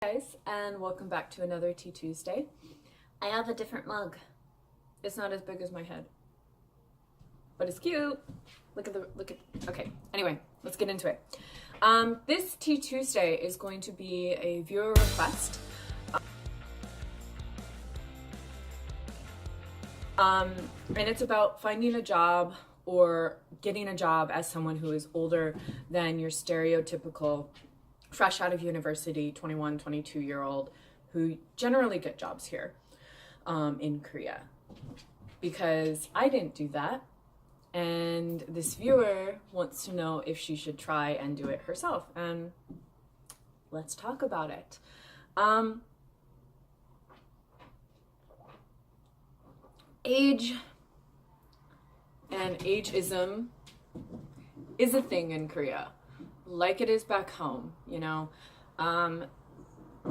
Guys, and welcome back to another Tea Tuesday. I have a different mug. It's not as big as my head, but it's cute. Okay, anyway, let's get into it. This Tea Tuesday is going to be a viewer request. And it's about finding a job or getting a job as someone who is older than your stereotypical fresh out of university 21, 22-year-old who generally get jobs here in Korea. Because I didn't do that, and this viewer wants to know if she should try and do it herself, and let's talk about it. Age and ageism is a thing in Korea, like it is back home, you know.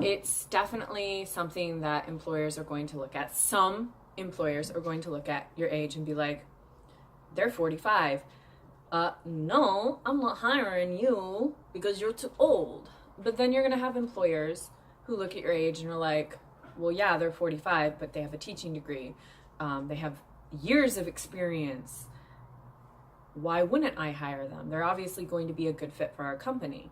It's definitely something that employers are going to look at. Some employers are going to look at your age and be like, they're 45. No, I'm not hiring you because you're too old. But then you're going to have employers who look at your age and are like, well, yeah, they're 45, but they have a teaching degree. They have years of experience. Why wouldn't I hire them? They're obviously going to be a good fit for our company.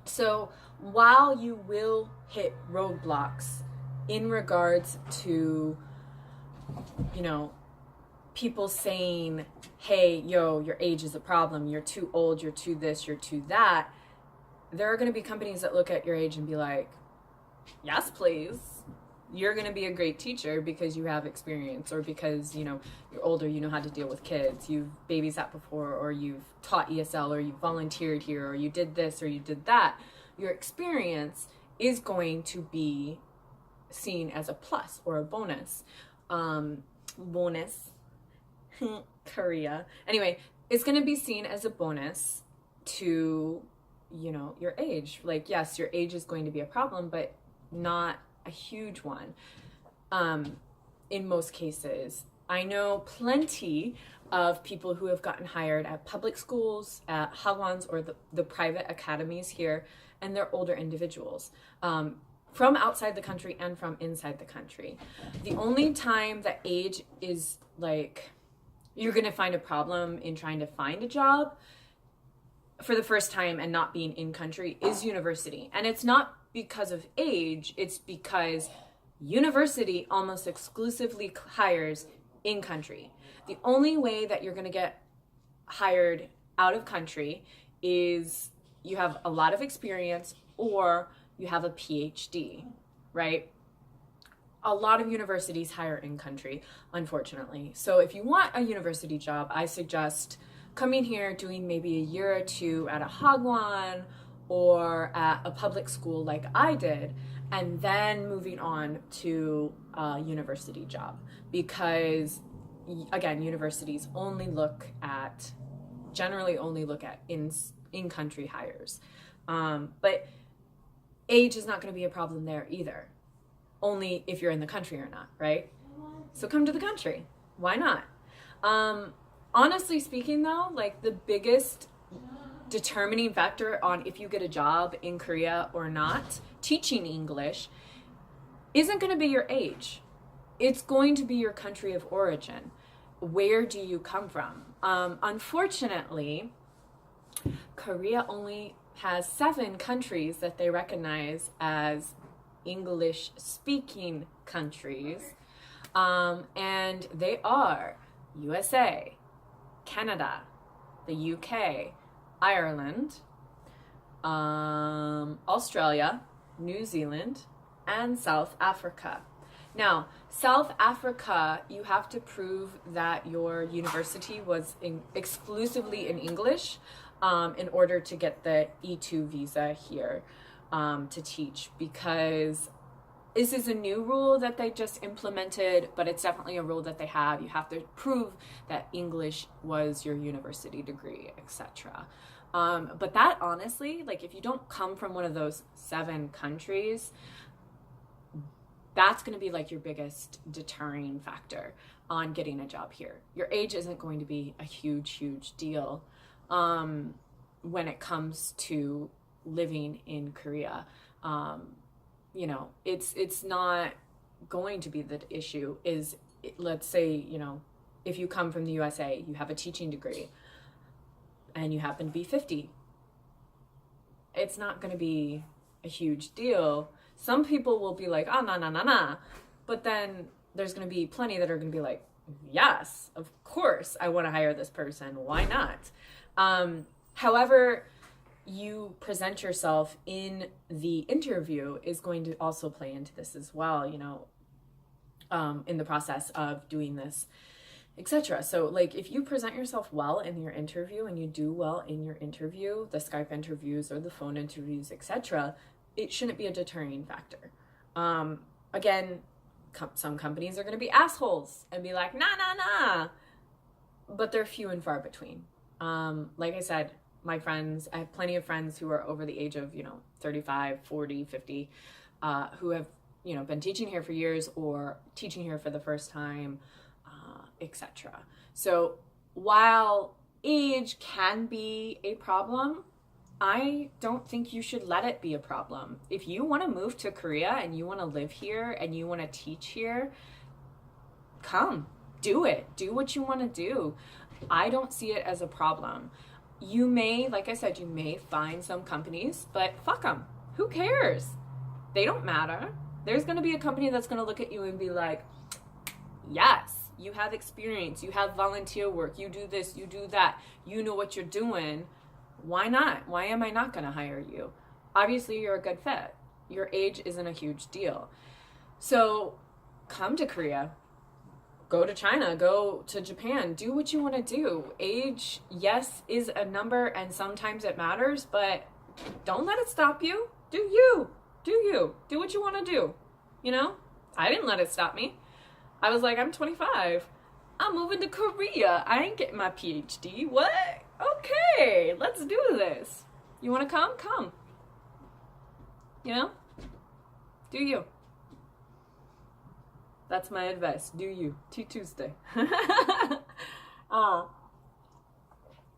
So while you will hit roadblocks in regards to, you know, people saying, hey, yo, your age is a problem, you're too old, you're too this, you're too that, there are going to be companies that look at your age and be like, yes, please. You're going to be a great teacher because you have experience, or because, you know, you're older, you know how to deal with kids, you've babysat before, or you've taught ESL, or you volunteered here, or you did this, or you did that. Your experience is going to be seen as a plus or a bonus. Korea. Anyway, it's going to be seen as a bonus to, you know, your age. Like, yes, your age is going to be a problem, but not a huge one. In most cases, I know plenty of people who have gotten hired at public schools, at hagwons, or the private academies here, and they're older individuals from outside the country and from inside the country. The only time that age is like, you're going to find a problem in trying to find a job for the first time and not being in country is university. And it's not because of age, it's because university almost exclusively hires in country. The only way that you're going to get hired out of country is you have a lot of experience or you have a PhD, right? A lot of universities hire in country, unfortunately. So if you want a university job, I suggest coming here, doing maybe a year or two at a hagwon or at a public school like I did, and then moving on to a university job. Because, again, universities generally only look at in-country hires. But age is not going to be a problem there either. Only if you're in the country or not, right? So come to the country. Why not? Honestly speaking though, like the biggest determining factor on if you get a job in Korea or not, teaching English, isn't going to be your age. It's going to be your country of origin. Where do you come from? Unfortunately, Korea only has 7 countries that they recognize as English-speaking countries, and they are USA, Canada, the UK, Ireland, Australia, New Zealand, and South Africa. Now, South Africa, you have to prove that your university was exclusively in English in order to get the E2 visa here to teach, because this is a new rule that they just implemented, but it's definitely a rule that they have. You have to prove that English was your university degree, etc. But that honestly, like if you don't come from one of those 7 countries, that's going to be like your biggest deterring factor on getting a job here. Your age isn't going to be a huge deal when it comes to living in Korea. you know, it's not going to be the issue. Is, let's say, you know, if you come from the USA, you have a teaching degree, and you happen to be 50, it's not going to be a huge deal. Some people will be like, oh, nah. But then there's going to be plenty that are going to be like, yes, of course, I want to hire this person. Why not? However, you present yourself in the interview is going to also play into this as well, you know, in the process of doing this, etc. So like, if you present yourself well in your interview and you do well in your interview, the Skype interviews or the phone interviews, etc., it shouldn't be a deterring factor. Again, some companies are going to be assholes and be like, nah, but they're few and far between. Like I said, my friends, I have plenty of friends who are over the age of, you know, 35, 40, 50, who have, you know, been teaching here for years or teaching here for the first time, etc. So while age can be a problem, I don't think you should let it be a problem. If you want to move to Korea and you want to live here and you want to teach here, come, do it. Do what you want to do. I don't see it as a problem. You may, like I said, you may find some companies, but fuck them. Who cares? They don't matter. There's going to be a company that's going to look at you and be like, yes, you have experience, you have volunteer work, you do this, you do that, you know what you're doing. Why not? Why am I not going to hire you? Obviously, you're a good fit. Your age isn't a huge deal. So come to Korea. Go to China, go to Japan, do what you want to do. Age, yes, is a number and sometimes it matters, but don't let it stop you. Do you. Do what you want to do. You know, I didn't let it stop me. I was like, I'm 25. I'm moving to Korea. I ain't getting my PhD. What? Okay, let's do this. You want to come? Come. You know? Do you. That's my advice. Do you. Tuesday.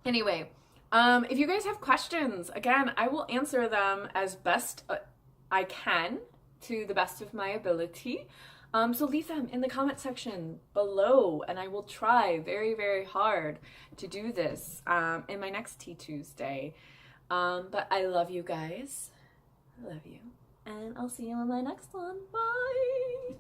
Anyway, if you guys have questions, again, I will answer them as best I can to the best of my ability. So leave them in the comment section below, and I will try very, very hard to do this in my next Tea Tuesday. But I love you guys. I love you. And I'll see you on my next one. Bye!